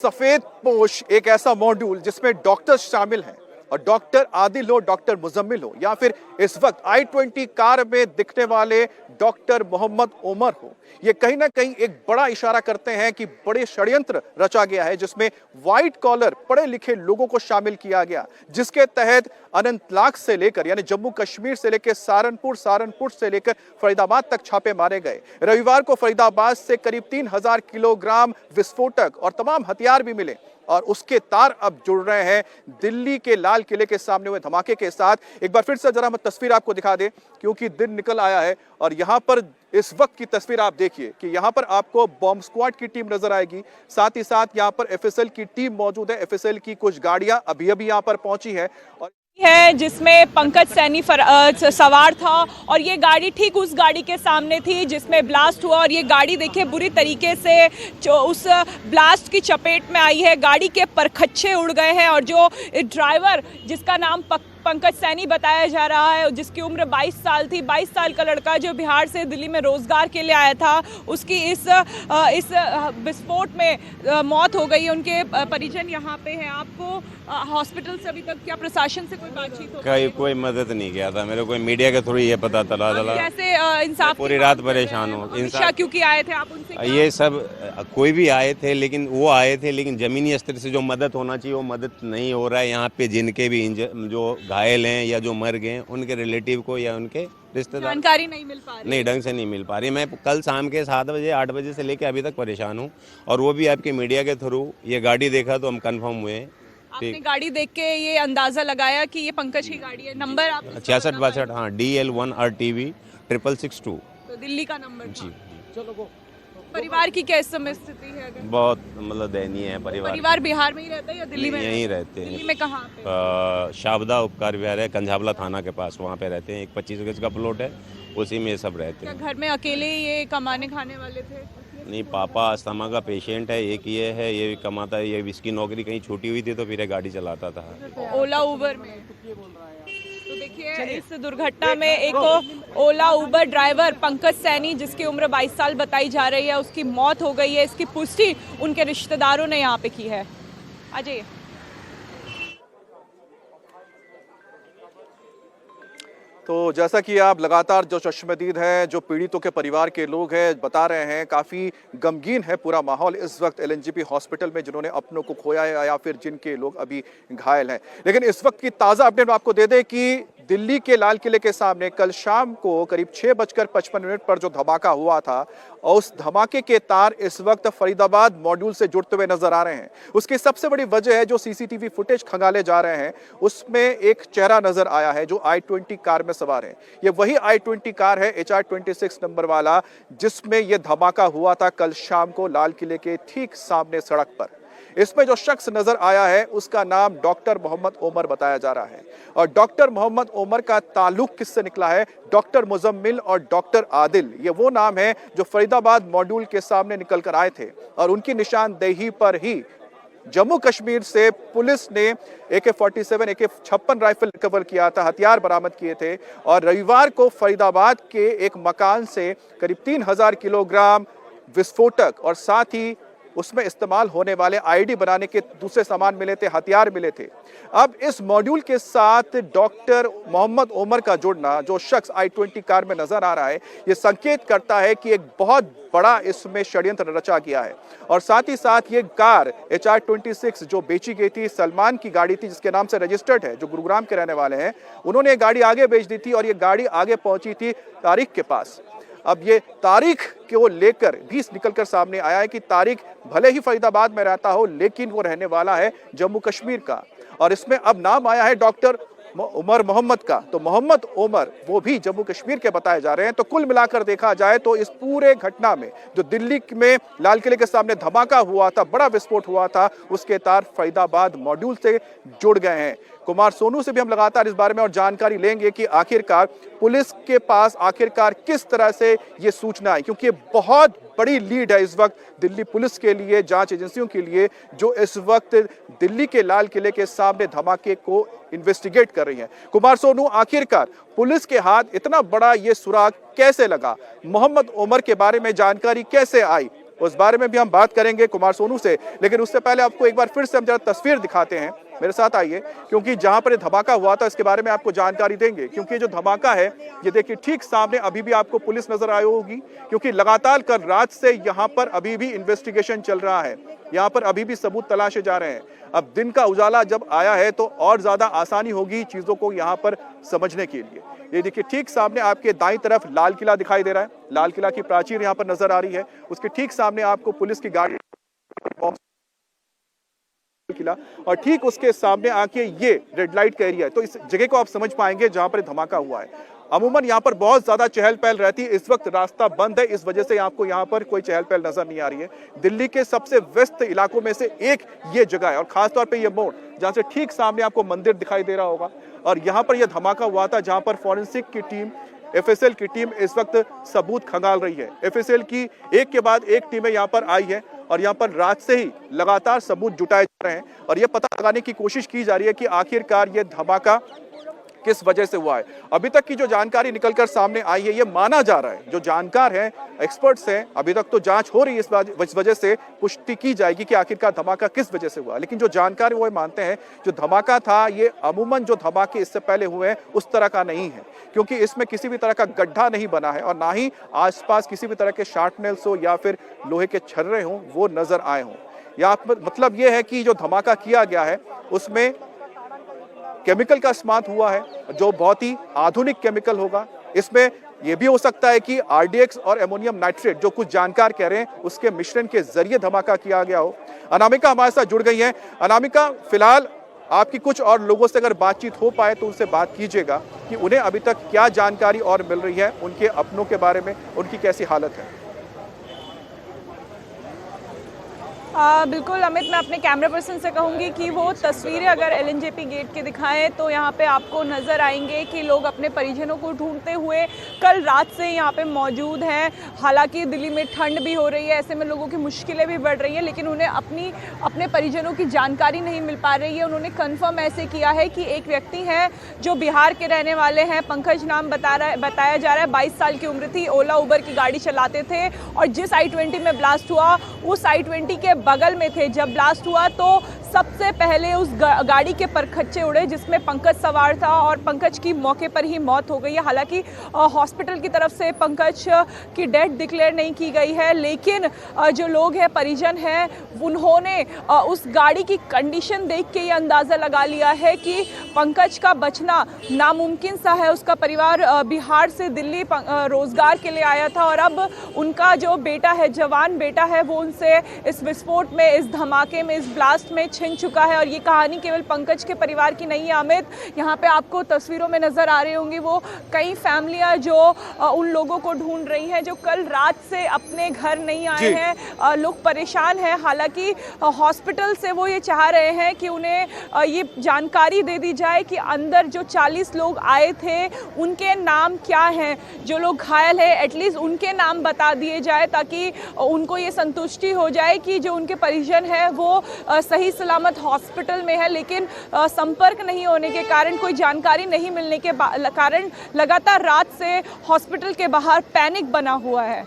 सफेद पोश एक ऐसा मॉड्यूल जिसमें डॉक्टर शामिल हैं और डॉक्टर आदिल हो, डॉक्टर मुजम्मिल हो या फिर इस वक्त i20 कार में दिखने वाले डॉक्टर मोहम्मद ओमर हो, ये कहीं ना कहीं एक बड़ा इशारा करते हैं कि बड़े षड्यंत्र रचा गया है जिसमें व्हाइट कॉलर पढ़े लिखे लोगों को शामिल किया गया, जिसके तहत अनंतनाग से लेकर यानी जम्मू कश्मीर से लेकर सहारनपुर से लेकर फरीदाबाद तक छापे मारे गए। रविवार को फरीदाबाद से करीब 3000 किलोग्राम विस्फोटक और तमाम हथियार भी मिले और उसके तार अब जुड़ रहे हैं दिल्ली के लाल किले के सामने हुए धमाके के साथ। एक बार फिर से जरा हम तस्वीर आपको दिखा दें क्योंकि दिन निकल आया है और यहां पर इस वक्त की तस्वीर आप देखिए कि यहां पर आपको बॉम्ब स्क्वाड की टीम नजर आएगी, साथ ही साथ यहां पर एफएसएल की टीम मौजूद है। एफएसएल की कुछ गाड़ियां अभी अभी यहां पर पहुंची है और जिसमें पंकज सैनी सवार था और ये गाड़ी ठीक उस गाड़ी के सामने थी जिसमें ब्लास्ट हुआ और ये गाड़ी देखिए बुरी तरीके से जो उस ब्लास्ट की चपेट में आई है, गाड़ी के परखच्चे उड़ गए हैं और जो ड्राइवर जिसका नाम पंकज सैनी बताया जा रहा है, जिसकी उम्र 22 साल थी, 22 साल का लड़का जो बिहार से दिल्ली में रोजगार के लिए आया था, उसकी इस विस्फोट में मौत हो गई है। उनके परिजन यहाँ पे हैं। आपको हॉस्पिटल से अभी तक क्या प्रशासन से कोई बातचीत हो? कोई मदद नहीं किया था मेरे को, मीडिया के थ्रू ये पता चला। कैसे इंसाफ? पूरी रात परेशान हो। इंसाफ क्योंकि आए थे आप उनसे? ये सब कोई भी आए थे लेकिन वो आए थे लेकिन जमीनी स्तर से जो मदद होना चाहिए वो मदद नहीं हो रहा है। यहाँ पे जिनके भी जो घायल हैं या जो मर गए उनके रिलेटिव को या उनके रिश्तेदार जानकारी नहीं मिल पा रही, नहीं ढंग से नहीं मिल पा रही। मैं कल शाम के 7 बजे 8 बजे से लेकर अभी तक परेशान हूँ और वो भी आपके मीडिया के थ्रू ये गाड़ी देखा तो हम कंफर्म हुए। आपने गाड़ी देख के ये अंदाजा लगाया कि ये पंकज की गाड़ी है? नंबर आप 6662 हाँ DL1 RTV 6662 तो दिल्ली का नंबर जी। चलो परिवार की क्या इस समय स्थिति है? अगर बहुत मतलब दयनीय है परिवार बिहार में ही रहता है या दिल्ली में? यहीं रहते हैं। दिल्ली में कहाँ पे? शाबदा उपकार विहार है, कंझावला थाना के पास, वहाँ पे रहते हैं। एक 25 गज का प्लॉट है, उसी में सब रहते हैं। घर में अकेले ये कमाने खाने वाले थे? नहीं, पापा अस्थमा का पेशेंट है, एक ये है, ये भी कमाता है, ये इसकी नौकरी कहीं छूटी हुई थी तो फिर गाड़ी चलाता था ओला उबर में। तो देखिए इस दुर्घटना में एक ओला उबर ड्राइवर पंकज सैनी जिसकी उम्र 22 साल बताई जा रही है, उसकी मौत हो गई है। इसकी पुष्टि उनके रिश्तेदारों ने यहाँ पे की है। अजय, तो जैसा कि आप लगातार जो चश्मदीद हैं, जो पीड़ितों के परिवार के लोग हैं बता रहे हैं, काफ़ी गमगीन है पूरा माहौल इस वक्त LNGP हॉस्पिटल में, जिन्होंने अपनों को खोया है या फिर जिनके लोग अभी घायल हैं। लेकिन इस वक्त की ताज़ा अपडेट आपको दे दें कि दिल्ली के लाल किले के सामने कल शाम को करीब 6:55 पर जो धमाका हुआ था और उस धमाके के तार इस वक्त फरीदाबाद मॉड्यूल से जुड़ते हुए नजर आ रहे हैं। उसकी सबसे बड़ी वजह है जो CCTV फुटेज खंगाले जा रहे हैं, उसमें एक चेहरा नजर आया है जो i20 कार में सवार है। ये वही i20 कार है HR26 नंबर वाला जिसमें यह धमाका हुआ था कल शाम को लाल किले के ठीक सामने सड़क पर। इसमें जो शख्स नजर आया है उसका नाम डॉक्टर मोहम्मद ओमर बताया जा रहा है और डॉक्टर मोहम्मद ओमर का ताल्लुक किससे निकला है? डॉक्टर मुजम्मिल और डॉक्टर आदिल, ये वो नाम है जो फरीदाबाद मॉड्यूल के सामने निकल कर आए थे और उनकी निशानदेही पर ही जम्मू कश्मीर से पुलिस ने AK-47 AK-56 राइफल रिकवर किया था, हथियार बरामद किए थे और रविवार को फरीदाबाद के एक मकान से करीब 3000 किलोग्राम विस्फोटक और साथ ही उसमें इस्तेमाल होने वाले आईडी बनाने के दूसरे सामान मिले थे, हथियार मिले थे। अब इस मॉड्यूल के साथ डॉक्टर मोहम्मद ओमर का जुड़ना, जो शख्स i20 कार में नजर आ रहा है, यह संकेत करता है कि एक बहुत बड़ा इसमें षड्यंत्र रचा गया है और साथ ही साथ ये कार HR26 जो बेची गई थी, सलमान की गाड़ी थी जिसके नाम से रजिस्टर्ड है, जो गुरुग्राम के रहने वाले हैं, उन्होंने ये गाड़ी आगे बेच दी थी और ये गाड़ी आगे पहुंची थी तारिक के पास। अब ये तारिक को लेकर भी निकलकर सामने आया है कि तारिक भले ही फरीदाबाद में रहता हो लेकिन वो रहने वाला है जम्मू कश्मीर का और इसमें अब नाम आया है डॉक्टर उमर मोहम्मद का। तो मोहम्मद उमर वो भी जम्मू कश्मीर के बताए जा रहे हैं। तो कुल मिलाकर देखा जाए तो इस पूरे घटना में जो दिल्ली में लाल किले के सामने धमाका हुआ था, बड़ा विस्फोट हुआ था, उसके तार फरीदाबाद मॉड्यूल से जुड़ गए हैं। कुमार सोनू से भी हम लगातार इस बारे में और जानकारी लेंगे कि आखिरकार पुलिस के पास आखिरकार किस तरह से ये सूचना आई, क्योंकि ये बहुत बड़ी लीड है इस वक्त दिल्ली पुलिस के लिए, जांच एजेंसियों के लिए, जो इस वक्त दिल्ली के लाल किले के सामने धमाके को इन्वेस्टिगेट कर रही है। कुमार सोनू, आखिरकार पुलिस के हाथ इतना बड़ा ये सुराग कैसे लगा? मोहम्मद ओमर के बारे में जानकारी कैसे आई? उस बारे में भी हम बात करेंगे कुमार सोनू से। लेकिन उससे पहले आपको एक बार फिर से हम जरा तस्वीर दिखाते हैं, मेरे साथ आइए, क्योंकि जहां पर धमाका हुआ था इसके बारे में आपको जानकारी देंगे। क्योंकि जो धमाका है ये देखिए ठीक सामने अभी भी आपको पुलिस नजर आई होगी, क्योंकि लगातार कल रात से यहां पर अभी भी इन्वेस्टिगेशन चल रहा है, यहां पर अभी भी सबूत तलाशे जा रहे हैं। अब दिन का उजाला जब आया है तो और ज्यादा आसानी होगी चीजों को यहां पर समझने के लिए। ये देखिए ठीक सामने आपके दाईं तरफ लाल किला दिखाई दे रहा है, लाल किला की प्राचीर यहां पर नजर आ रही है, उसके ठीक सामने आपको पुलिस की गाड़ी किला, और ठीक उसके सामने आके ये रेड लाइट का एरिया है। तो इस जगह को आप समझ पाएंगे जहां पर धमाका हुआ है। अमूमन यहाँ पर बहुत ज्यादा चहल पहल रहती है, इस वक्त रास्ता बंद है, इस वजह से आपको यहाँ पर कोई चहल पहल नजर नहीं आ रही है। दिल्ली के सबसे व्यस्त इलाकों में से एक ये जगह है, और खासतौर पे ये मोड़ जहाँ से ठीक सामने आपको मंदिर दिखाई दे रहा होगा, और यहाँ पर यह धमाका हुआ था जहाँ पर फॉरेंसिक की टीम, एफएसएल की टीम इस वक्त सबूत खंगाल रही है। एफएसएल की एक के बाद एक टीमें यहाँ पर आई है और यहाँ पर रात से ही लगातार सबूत जुटाए जा रहे हैं, और ये पता लगाने की कोशिश की जा रही है कि आखिरकार ये धमाका किस वजह से हुआ है। अभी तक की जो जानकारी निकलकर सामने आई है, ये माना जा रहा है, जो जानकार हैं, एक्सपर्ट्स हैं, अभी तक तो जांच हो रही है, इस वजह से पुष्टि की जाएगी कि आखिरकार धमाका किस वजह से हुआ। लेकिन जो जानकार वो मानते हैं जो धमाका था ये अमूमन जो धमाके इससे पहले हुए हैं उस तरह का नहीं है, क्योंकि इसमें किसी भी तरह का गड्ढा नहीं बना है और ना ही आसपास किसी भी तरह के शार्पनेल्स हो या फिर लोहे के छर्रे हों वो नजर आए हों। या मतलब ये है कि जो धमाका किया गया है उसमें केमिकल का इस्तेमाल हुआ है, जो बहुत ही आधुनिक केमिकल होगा। इसमें यह भी हो सकता है कि आरडीएक्स और एमोनियम नाइट्रेट, जो कुछ जानकार कह रहे हैं, उसके मिश्रण के जरिए धमाका किया गया हो। अनामिका हमारे साथ जुड़ गई हैं। अनामिका, फिलहाल आपकी कुछ और लोगों से अगर बातचीत हो पाए तो उनसे बात कीजिएगा कि उन्हें अभी तक क्या जानकारी और मिल रही है, उनके अपनों के बारे में उनकी कैसी हालत है। बिल्कुल अमित, मैं अपने कैमरा पर्सन से कहूँगी कि वो तस्वीरें अगर एलएनजेपी गेट की दिखाएं तो यहाँ पे आपको नज़र आएंगे कि लोग अपने परिजनों को ढूंढते हुए कल रात से यहाँ पे मौजूद हैं। हालांकि दिल्ली में ठंड भी हो रही है, ऐसे में लोगों की मुश्किलें भी बढ़ रही हैं, लेकिन उन्हें अपने परिजनों की जानकारी नहीं मिल पा रही है। उन्होंने कन्फर्म ऐसे किया है कि एक व्यक्ति हैं जो बिहार के रहने वाले हैं, पंकज नाम बताया जा रहा है, 22 साल की उम्र थी, ओला उबर की गाड़ी चलाते थे और जिस I-20 में ब्लास्ट हुआ उस I-20 के बगल में थे। जब ब्लास्ट हुआ तो सबसे पहले उस गाड़ी के परखच्चे उड़े जिसमें पंकज सवार था और पंकज की मौके पर ही मौत हो गई है। हालांकि हॉस्पिटल की तरफ से पंकज की डेथ डिक्लेयर नहीं की गई है, लेकिन जो लोग हैं, परिजन हैं, उन्होंने उस गाड़ी की कंडीशन देख के ये अंदाज़ा लगा लिया है कि पंकज का बचना नामुमकिन सा है। उसका परिवार बिहार से दिल्ली रोजगार के लिए आया था और अब उनका जो बेटा है, जवान बेटा है, वो उनसे इस विस्फोट में, इस धमाके में, इस ब्लास्ट में छिन चुका है। और ये कहानी केवल पंकज के परिवार की नहीं है अमित, यहाँ पे आपको तस्वीरों में नजर आ रही होंगी वो कई फैमिलियां जो उन लोगों को ढूंढ रही हैं जो कल रात से अपने घर नहीं आए हैं। लोग परेशान हैं। हालांकि हॉस्पिटल से वो ये चाह रहे हैं कि उन्हें ये जानकारी दे दी जाए कि अंदर जो 40 लोग आए थे उनके नाम क्या हैं, जो लोग घायल हैं एटलीस्ट उनके नाम बता दिए जाए ताकि उनको ये संतुष्टि हो जाए कि जो उनके परिजन है वो सही सलामत हॉस्पिटल में है। लेकिन संपर्क नहीं होने के कारण, कोई जानकारी नहीं मिलने के कारण लगातार रात से हॉस्पिटल के बाहर पैनिक बना हुआ है।